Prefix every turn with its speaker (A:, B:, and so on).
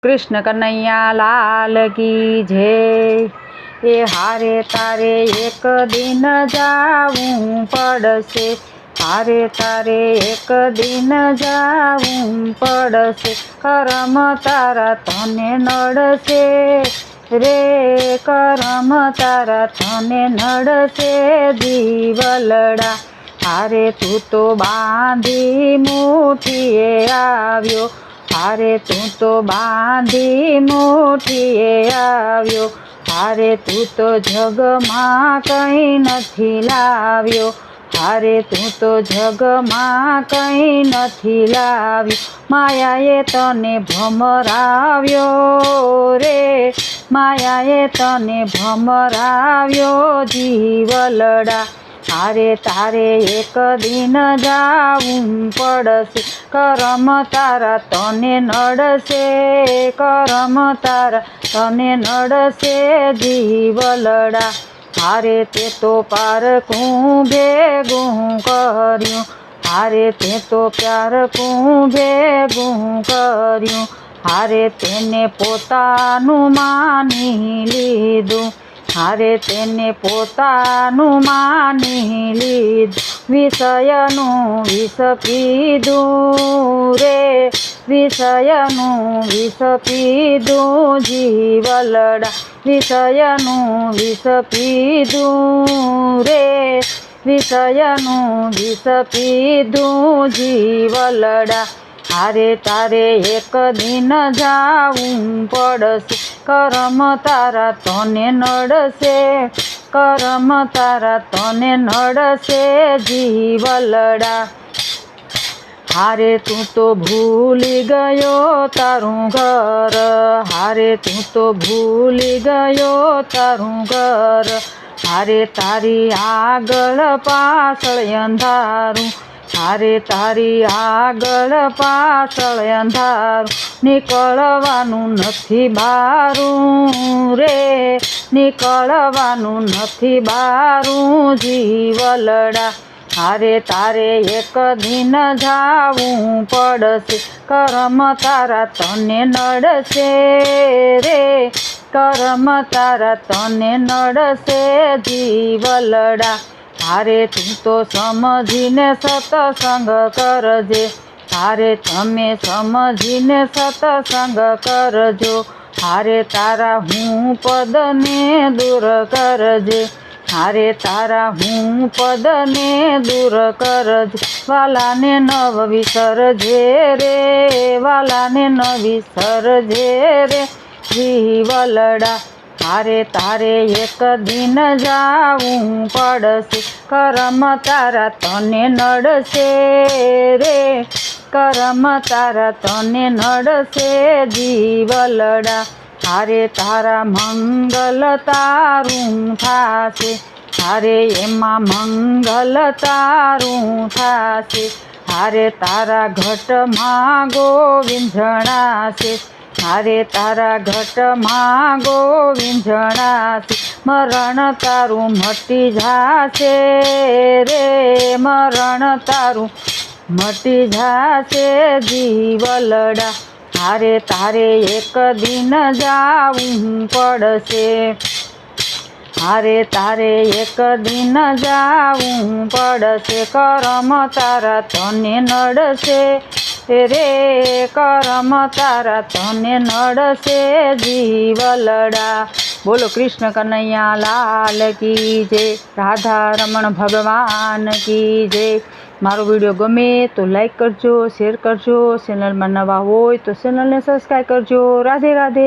A: कृष्ण कन्हैया लाल की जय। ए हारे तारे एक दिन जावूं पड़शे, हारे तारे एक दिन जावूं पड़शे, करम तारा तने नड़शे रे, करम तारा तने नड़शे जीवलड़ा। हारे तू तो बांधी मुठीए आव्यो, हारे तू तो बांधी मुठीए आव्यो, हारे तू तो जगमां कई नथी लाव्यो, हारे तू तो जगमां कई नथी लाव्यो। मायाए तने भमराव्यो रे, मायाए तने भमराव्यो जीवलड़ा। हारे तारे एक दिन जावूं पड़शे, करम तारा तने नड़शे, करम तारा तने नड़शे जीवलड़ा। हारे ते तो पारकूं भेगुं कर्युं, हारे ते तो प्यारकूं भेगुं कर्युं, हारे तेने पोतानुं मानी लीधुं, हारे तेने पोतानुं मानी लीधुं। विषयनुं विष पीधुं रे, विषयनुं विष पीधुं जीवलड़ा, विषयनुं विष पीधुं रे, विषयनुं विष पीधुं जीवलड़ा। हारे तारे एक दिन जावूं पड़शे, करम तारा तने नड़शे, करम तारा तने नड़शे जीवलड़ा। हारे तू तो भूली गयो तारूं घर, हारे तू तो भूली गयो तारूं घर, हारे तारी आगळ पाछळ अंधारूं, हारे तारी आगळ पाछळ अंधारूं। निकळवानुं नथी बारूं रे, निकळवानुं नथी बारूं जीवलड़ा। हारे तारे एक दिन जावूं पड़शे, करम तारा तने नड़शे रे, करम तारा तने नड़शे जीवलड़ा। हारे तू तो समझीने सत्संग करजे, हारे तमे समझीने सत्संग करजो, हारे तारा हूँ पदने दूर करजे, हारे तारा हूँ पदने दूर करजे। वालाने न विसरजे रे, वालाने न विसरजे रे जीवलड़ा। हारे तारे एक दिन जावूं पड़शे, करम तारा तने नड़शे रे, करम तारा तने नड़शे जीवलड़ा। हारे तारा मंगल तारूं थाशे, हारे एमा मंगल तारूं थाशे, हारे तारा घटमां गोविंद जणाशे, हारे तारा घटमां गोविंद जणाशे। मरण तारूं मटी जाशे रे, मरण तारूं मटी जाशे जीवलड़ा। हारे तारे एक दिन जावूं पड़शे, हारे तारे एक दिन जावूं पड़शे, करम तारा तने नड़शे रे, करम तारा तने नड़शे जीवलड़ा। बोलो कृष्ण कन्हैया लाल की जय, राधा रमण भगवान की जय। मारो विडियो गमे तो लाइक करजो, शेर करजो, चेनल में नवा होय तो चेनल ने सब्सक्राइब करजो। राधे राधे।